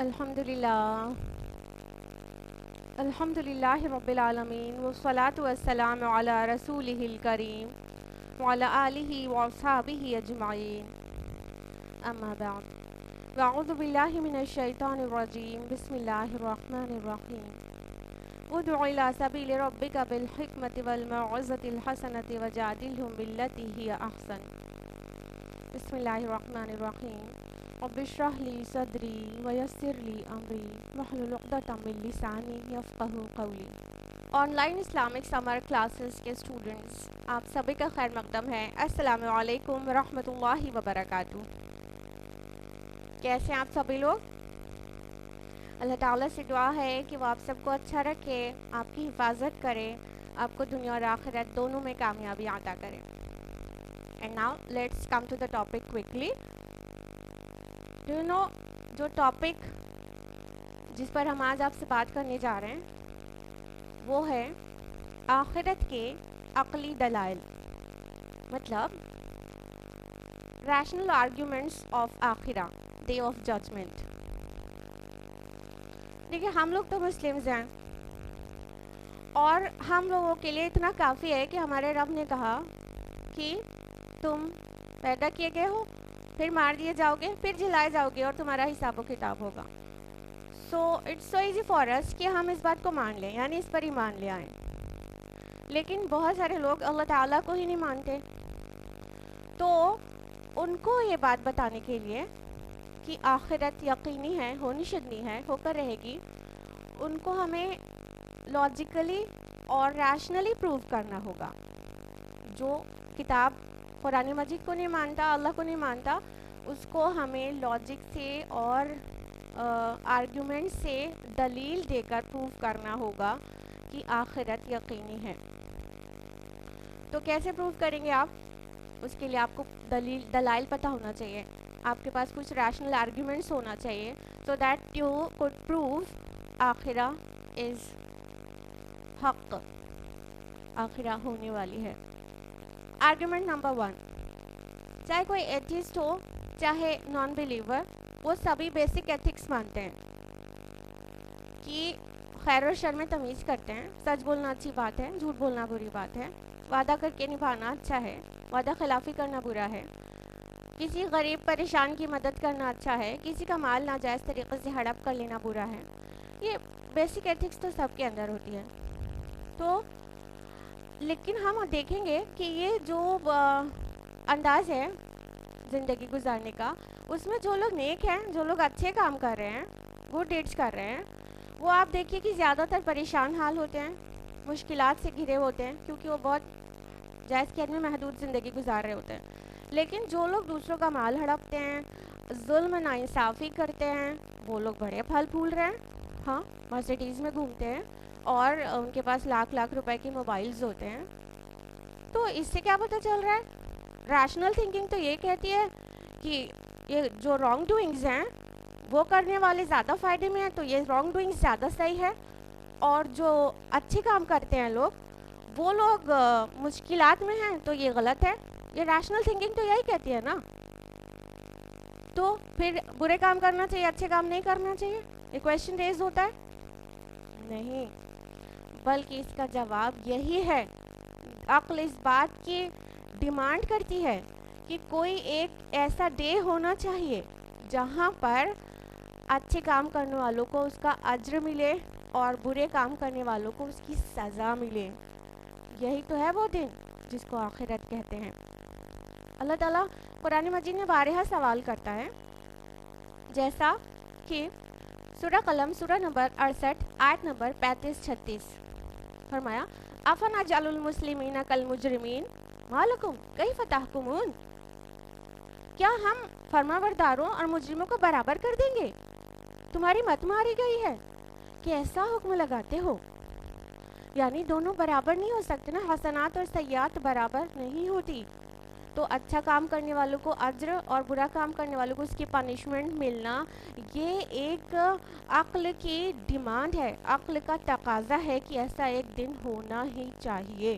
الحمدللہ الحمدللہ رب العالمین والصلاة والسلام علی رسولہ الکریم وعلی آلہ واصحابہ اجمعین اما بعد اعوذ باللہ من الشیطان الرجیم بسم اللہ الرحمن الرحیم ادع الی سبیل ربک بالحکمۃ والموعظۃ الحسنۃ وجادلہم باللتی ہی احسن بسم اللہ الرحمن الرحیم رب اشرح لی صدری ویسر لی امری واحلل عقدۃ من لسانی یفقہوا قولی۔ Online Islamic summer classes کے اسٹوڈنٹس، آپ سبھی کا خیر مقدم ہے۔ السلام علیکم ورحمۃ اللہ وبرکاتہ۔ کیسے ہیں آپ سبھی لوگ؟ اللہ تعالیٰ سے دعا ہے کہ وہ آپ سب کو اچھا رکھے، آپ کی حفاظت کرے، آپ کو دنیا اور آخرت دونوں میں کامیابی عطا کرے۔ And now let's come to the topic quickly. Do you know, جو ٹاپک جس پر ہم آج آپ سے بات کرنے جا رہے ہیں وہ ہے آخرت کے عقلی دلائل، مطلب ریشنل آرگیومنٹس آف آخرہ، ڈے آف ججمنٹ۔ دیکھیے، ہم لوگ تو مسلمز ہیں اور ہم لوگوں کے لیے اتنا کافی ہے کہ ہمارے رب نے کہا کہ تم پیدا کیے گئے ہو، پھر مار دیے جاؤ گے، پھر جلائے جاؤ گے اور تمہارا حساب و کتاب ہوگا۔ So it's so easy for us کہ ہم اس بات کو مان لیں، یعنی اس پر ایمان لے آئیں۔ لیکن بہت سارے لوگ اللہ تعالیٰ کو ہی نہیں مانتے، تو ان کو یہ بات بتانے کے لیے کہ آخرت یقینی ہے، ہونی شدنی ہے، ہو کر رہے گی، ان کو ہمیں لاجیکلی اور ریشنلی پروو کرنا ہوگا۔ جو کتاب قرآن مجید کو نہیں مانتا، اللہ کو نہیں مانتا، اس کو ہمیں لاجک سے اور آرگیومنٹ سے دلیل دے کر پروو کرنا ہوگا کہ آخرت یقینی ہے۔ تو کیسے پروو کریں گے آپ؟ اس کے لیے آپ کو دلائل پتہ ہونا چاہیے، آپ کے پاس کچھ ریشنل آرگیومنٹس ہونا چاہیے so that you could prove آخرہ از حق، آخرہ ہونے والی ہے۔ آرگیومنٹ نمبر 1، چاہے کوئی ایتھیسٹ ہو چاہے نان بلیور، وہ سبھی بیسک ایتھکس مانتے ہیں کہ خیر و شر میں تمیز کرتے ہیں، سچ بولنا اچھی بات ہے، جھوٹ بولنا بری بات ہے، وعدہ کر کے نبھانا اچھا ہے، وعدہ خلافی کرنا برا ہے، کسی غریب پریشان کی مدد کرنا اچھا ہے، کسی کا مال ناجائز طریقے سے ہڑپ کر لینا برا ہے۔ یہ بیسک ایتھکس تو سب کے اندر ہوتی ہے۔ تو لیکن ہم دیکھیں گے کہ یہ جو انداز ہے زندگی گزارنے کا، اس میں جو لوگ نیک ہیں، جو لوگ اچھے کام کر رہے ہیں، گڈ ڈیڈس کر رہے ہیں، وہ آپ دیکھیے کہ زیادہ تر پریشان حال ہوتے ہیں، مشکلات سے گھرے ہوتے ہیں، کیونکہ وہ بہت جائز قید میں محدود زندگی گزار رہے ہوتے ہیں۔ لیکن جو لوگ دوسروں کا مال ہڑپتے ہیں، ظلم ناانصافی کرتے ہیں، وہ لوگ بڑے پھل پھول رہے ہیں، ہاں، مرسیڈیز میں گھومتے ہیں اور ان کے پاس لاکھ لاکھ روپے کے موبائلز ہوتے ہیں۔ تو اس سے کیا پتہ چل رہا ہے؟ ریشنل تھنکنگ تو یہ کہتی ہے کہ یہ جو رانگ ڈوئنگز ہیں وہ کرنے والے زیادہ فائدے میں ہیں، تو یہ رانگ ڈوئنگز زیادہ صحیح ہے، اور جو اچھے کام کرتے ہیں لوگ، وہ لوگ مشکلات میں ہیں، تو یہ غلط ہے۔ یہ ریشنل تھنکنگ تو یہی کہتی ہے نا۔ تو پھر برے کام کرنا چاہیے، اچھے کام نہیں کرنا چاہیے، یہ کویشچن ریز ہوتا ہے؟ نہیں، بلکہ اس کا جواب یہی ہے۔ عقل اس بات کی ڈیمانڈ کرتی ہے کہ کوئی ایک ایسا ڈے ہونا چاہیے جہاں پر اچھے کام کرنے والوں کو اس کا اجر ملے اور برے کام کرنے والوں کو اس کی سزا ملے۔ یہی تو ہے وہ دن جس کو آخرت کہتے ہیں۔ اللہ تعالیٰ قرآن مجید میں بارہا سوال کرتا ہے، جیسا کہ سورہ قلم سورہ نمبر 68 آیت نمبر 35-36، فرمایا افنجعل المسلمین کالمجرمین ما لکم کیف تحکمون، کیا ہم فرمانبرداروں اور مجرموں کو برابر کر دیں گے؟ تمہاری مت ماری گئی ہے کہ ایسا حکم لگاتے ہو؟ یعنی دونوں برابر نہیں ہو سکتے نا، حسنات اور سیئات برابر نہیں ہوتی۔ تو اچھا کام کرنے والوں کو اجر اور برا کام کرنے والوں کو اس کی پنشمنٹ ملنا، یہ ایک عقل کی ڈیمانڈ ہے، عقل کا تقاضا ہے کہ ایسا ایک دن ہونا ہی چاہیے۔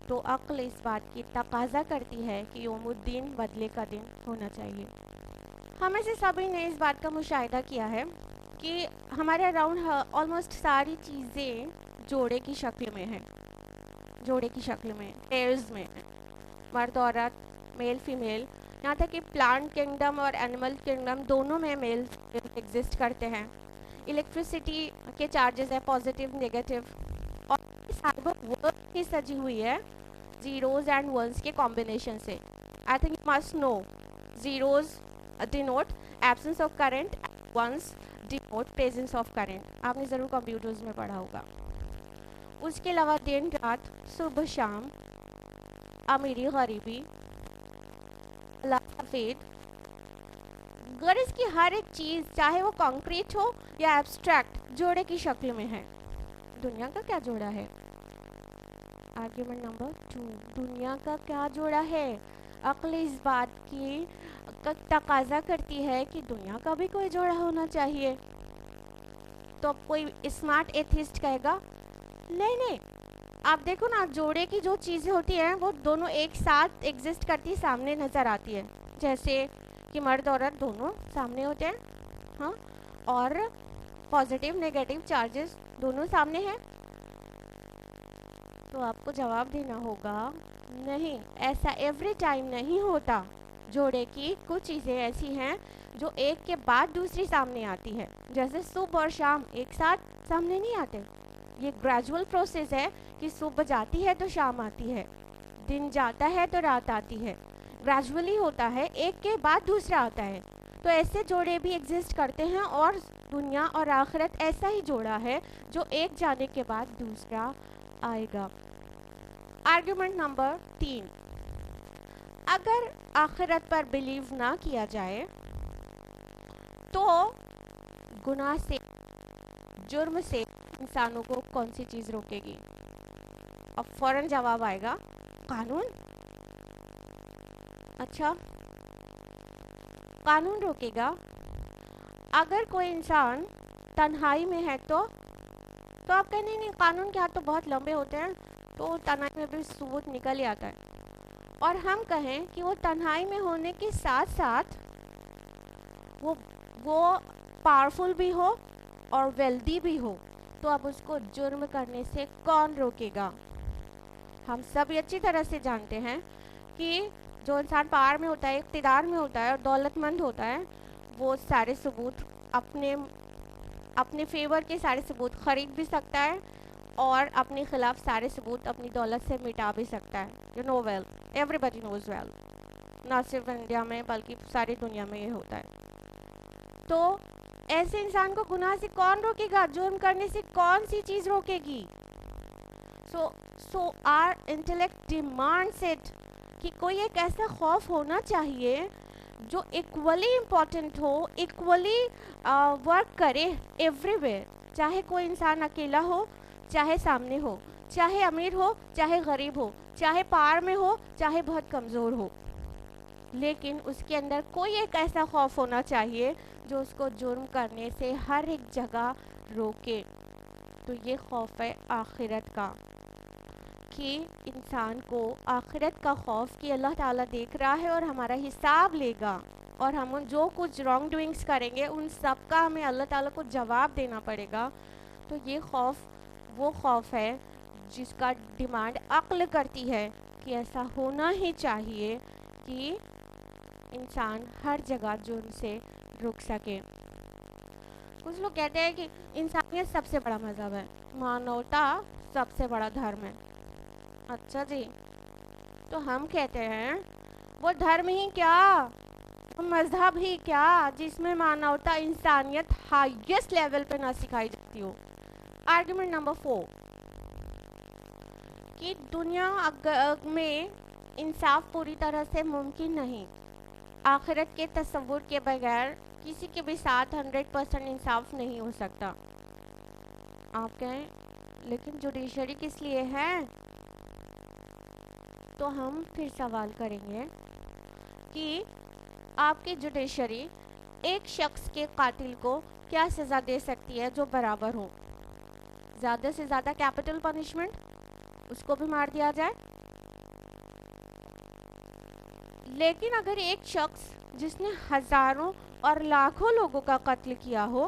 تو عقل اس بات کی تقاضا کرتی ہے کہ یوم الدین بدلے کا دن ہونا چاہیے۔ ہمیں سے سبھی نے اس بات کا مشاہدہ کیا ہے کہ ہمارے اراؤنڈ آلموسٹ ساری چیزیں جوڑے کی شکل میں ہیں، جوڑے کی شکل میں، پیئرز میں، مرد عورت، میل فیمیل، یہاں تک کہ پلانٹ کنگڈم اور اینیمل کنگڈم دونوں میں میل ایگزسٹ کرتے ہیں. الیکٹریسٹی کے چارجز ہیں پازیٹیو نگیٹو، اور سائبر ورلڈ کی سجی ہوئی ہے زیروز اینڈ ونس کے کمبینیشن سے. I think you must know zeros denote absence of current, ones denote presence of current. آپ نے ضرور کمپیوٹرز میں پڑھا ہوگا. اس کے علاوہ دن رات، صبح شام، امیری غریبی، اللہ سفید، غرض کی ہر ایک چیز چاہے وہ کانکریٹ ہو یا ایبسٹریکٹ جوڑے کی شکل میں ہے. دنیا کا کیا جوڑا ہے؟ آرگیومنٹ نمبر 2، دنیا کا کیا جوڑا ہے؟ عقل اس بات کی تقاضا کرتی ہے کہ دنیا کا بھی کوئی جوڑا ہونا چاہیے. تو اب کوئی اسمارٹ ایتھیسٹ کہے گا نہیں نہیں، آپ دیکھو نا، جوڑے کی جو چیزیں ہوتی ہیں وہ دونوں ایک ساتھ ایگزسٹ کرتی سامنے نظر آتی ہے. جیسے کہ مرد عورت دونوں سامنے ہوتے ہیں، ہاں، اور پازیٹیو نیگیٹو چارجز دونوں سامنے ہیں. تو آپ کو جواب دینا ہوگا نہیں، ایسا ایوری ٹائم نہیں ہوتا. جوڑے کی کچھ چیزیں ایسی ہیں جو ایک کے بعد دوسری سامنے آتی ہے. جیسے صبح اور شام ایک ساتھ سامنے نہیں آتے. یہ گریجول پروسیس ہے کہ صبح جاتی ہے تو شام آتی ہے، دن جاتا ہے تو رات آتی ہے. گریجولی ہوتا ہے، ایک کے بعد دوسرا آتا ہے. تو ایسے جوڑے بھی ایگزسٹ کرتے ہیں، اور دنیا اور آخرت ایسا ہی جوڑا ہے جو ایک جانے کے بعد دوسرا آئے گا. آرگیومنٹ نمبر 3، اگر آخرت پر بلیو نہ کیا جائے تو گناہ سے، جرم سے انسانوں کو کون سی چیز روکے گی؟ اب فوراً جواب آئے گا قانون. اچھا، قانون روکے گا. اگر کوئی انسان تنہائی میں ہے تو آپ کہیں نہیں قانون کے ہاتھ تو بہت لمبے ہوتے ہیں، تو تنہائی میں بھی ثبوت نکل ہی آتا ہے. اور ہم کہیں کہ وہ تنہائی میں ہونے کے ساتھ ساتھ وہ پاورفل بھی ہو اور ویلدی بھی ہو، تو اب اس کو جرم کرنے سے کون روکے گا؟ ہم سب اچھی طرح سے جانتے ہیں کہ جو انسان پاور میں ہوتا ہے، اقتدار میں ہوتا ہے اور دولت مند ہوتا ہے، وہ سارے ثبوت اپنے فیور کے سارے ثبوت خرید بھی سکتا ہے اور اپنے خلاف سارے ثبوت اپنی دولت سے مٹا بھی سکتا ہے. You know well, everybody knows well, نہ صرف انڈیا میں بلکہ ساری دنیا میں یہ ہوتا ہے. تو ایسے انسان کو گناہ سے کون روکے گا؟ جرم کرنے سے کون سی چیز روکے گی؟ سو آر انٹلیکٹ ڈیمانڈس اٹ کہ کوئی ایک ایسا خوف ہونا چاہیے جو ایکولی امپورٹنٹ ہو، ایکولی ورک کرے ایوری ویئر، چاہے کوئی انسان اکیلا ہو، چاہے سامنے ہو، چاہے امیر ہو، چاہے غریب ہو، چاہے پار میں ہو، چاہے بہت کمزور ہو. لیکن اس کے اندر کوئی ایک ایسا خوف ہونا چاہیے جو اس کو جرم کرنے سے ہر ایک جگہ روکے. تو یہ خوف ہے آخرت کا، کہ انسان کو آخرت کا خوف کہ اللہ تعالیٰ دیکھ رہا ہے اور ہمارا حساب لے گا، اور ہم جو کچھ رانگ ڈوئنگس کریں گے ان سب کا ہمیں اللہ تعالیٰ کو جواب دینا پڑے گا. تو یہ خوف وہ خوف ہے جس کا ڈیمانڈ عقل کرتی ہے کہ ایسا ہونا ہی چاہیے کہ انسان ہر جگہ جرم سے رک سکے. کچھ لوگ کہتے ہیں کہ انسانیت سب سے بڑا مذہب ہے، مانوتا سب سے بڑا دھرم ہے. اچھا جی، تو ہم کہتے ہیں وہ دھرم ہی کیا، وہ مذہب ہی کیا جس میں مانوتا، انسانیت ہائیسٹ لیول پہ نہ سکھائی جاتی ہو. آرگیومنٹ نمبر 4، کہ دنیا میں انصاف پوری طرح سے ممکن نہیں. آخرت کے تصور کے بغیر کسی کے بھی ساتھ 100% انصاف نہیں ہو سکتا. آپ کہیں لیکن جوڈیشری کس لیے ہے؟ تو ہم پھر سوال کریں گے کہ آپ کی جوڈیشری ایک شخص کے قاتل کو کیا سزا دے سکتی ہے جو برابر ہو؟ زیادہ سے زیادہ کیپٹل پنشمنٹ، اس کو بھی مار دیا جائے. لیکن اگر ایک شخص جس نے ہزاروں اور لاکھوں لوگوں کا قتل کیا ہو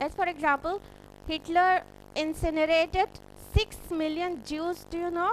As for example, Hitler incinerated 6 million Jews. Do you know?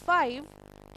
5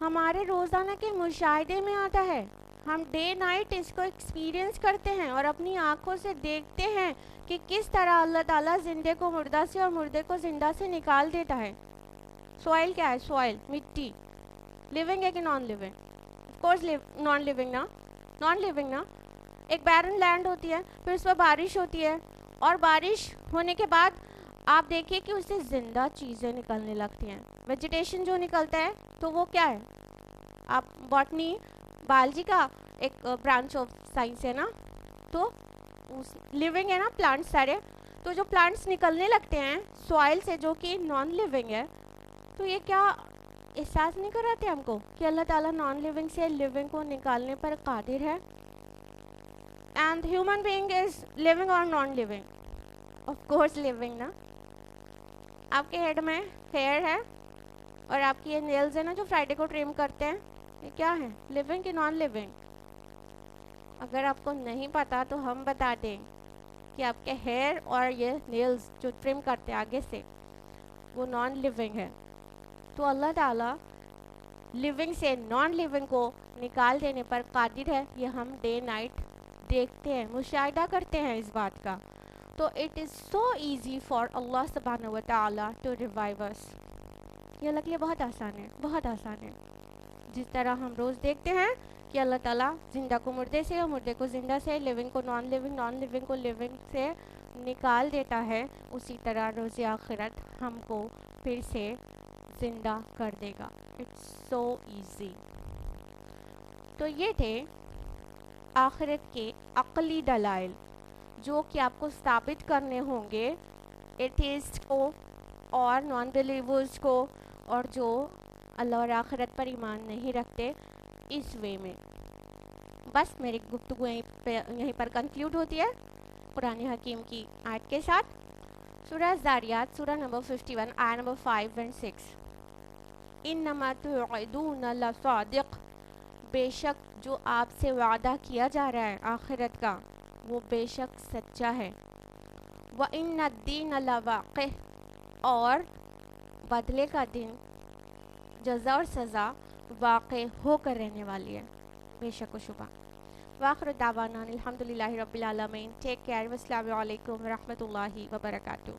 ہمارے روزانہ کے مشاہدے میں آتا ہے. ہم ڈے نائٹ اس کو ایکسپیرینس کرتے ہیں اور اپنی آنکھوں سے دیکھتے ہیں کہ کس طرح اللہ تعالیٰ زندے کو مردہ سے اور مردے کو زندہ سے نکال دیتا ہے. سوائل کیا ہے؟ سوائل مٹی. لیونگ ہے کہ non living? Of course non living نا. نان لیونگ نا. ایک بیرن لینڈ ہوتی ہے، پھر اس پر بارش ہوتی ہے، اور بارش ہونے کے بعد آپ دیکھیے کہ اس سے زندہ چیزیں نکلنے لگتی ہیں. ویجیٹیشن جو نکلتا ہے تو وہ کیا ہے؟ آپ باٹنی بایولوجی کا ایک برانچ آف سائنس ہے نا، تو لیونگ ہے نا پلانٹس سارے. تو جو پلانٹس نکلنے لگتے ہیں سوائل سے جو کہ نان لیونگ ہے، تو یہ کیا احساس نہیں کراتے ہم کو کہ اللہ تعالیٰ نان لیونگ سے لیونگ کو نکالنے پر قادر ہے؟ And human being is living اور non living? Of course living نا. آپ کے ہیڈ میں ہیئر ہے اور آپ کی یہ نیلز ہے نا جو فرائیڈے کو ٹریم کرتے ہیں، یہ کیا ہے؟ لیونگ کہ نان لیونگ؟ اگر آپ کو نہیں پتا تو ہم بتا دیں کہ آپ کے ہیئر اور یہ نیلز جو ٹرم کرتے ہیں آگے سے، وہ نان لیونگ ہے. تو اللہ تعالیٰ لیونگ سے نان لیونگ کو نکال دینے پر قادر ہے. یہ ہم ڈے نائٹ دیکھتے ہیں، مشاہدہ کرتے ہیں اس بات کا. تو it is so easy for Allah سبحانہ و تعالیٰ ٹو ریوائیو اس. یہ اللہ کے لیے بہت آسان ہے، بہت آسان ہے. جس طرح ہم روز دیکھتے ہیں کہ اللہ تعالیٰ زندہ کو مردے سے اور مردے کو زندہ سے، لیونگ کو نان لیونگ، نان لیونگ کو لیونگ سے نکال دیتا ہے، اسی طرح روز آخرت ہم کو پھر سے زندہ کر دے گا. It's so easy. تو یہ تھے آخرت کے عقلی دلائل جو کہ آپ کو ثابت کرنے ہوں گے ایتھیسٹ کو اور نان بلیورز کو، اور جو اللہ اور آخرت پر ایمان نہیں رکھتے، اس وے میں. بس میری گفتگو یہیں پر کنکلیوڈ ہوتی ہے قرآن حکیم کی آیت کے ساتھ. سورہ زاریات سورہ نمبر 51 آیت نمبر 5 and 6. انما توعدون لصادق، بے شک جو آپ سے وعدہ کیا جا رہا ہے آخرت کا وہ بے شک سچا ہے. وَإِنَّ الدِّينَ لَوَاقِعٌ، اور بدلے کا دن، جزا اور سزا واقع ہو کر رہنے والی ہے، بے شک و شبہ. وآخر دعوانا الحمدللہ رب العالمین. Take care. والسلام علیکم ورحمۃ اللہ وبرکاتہ.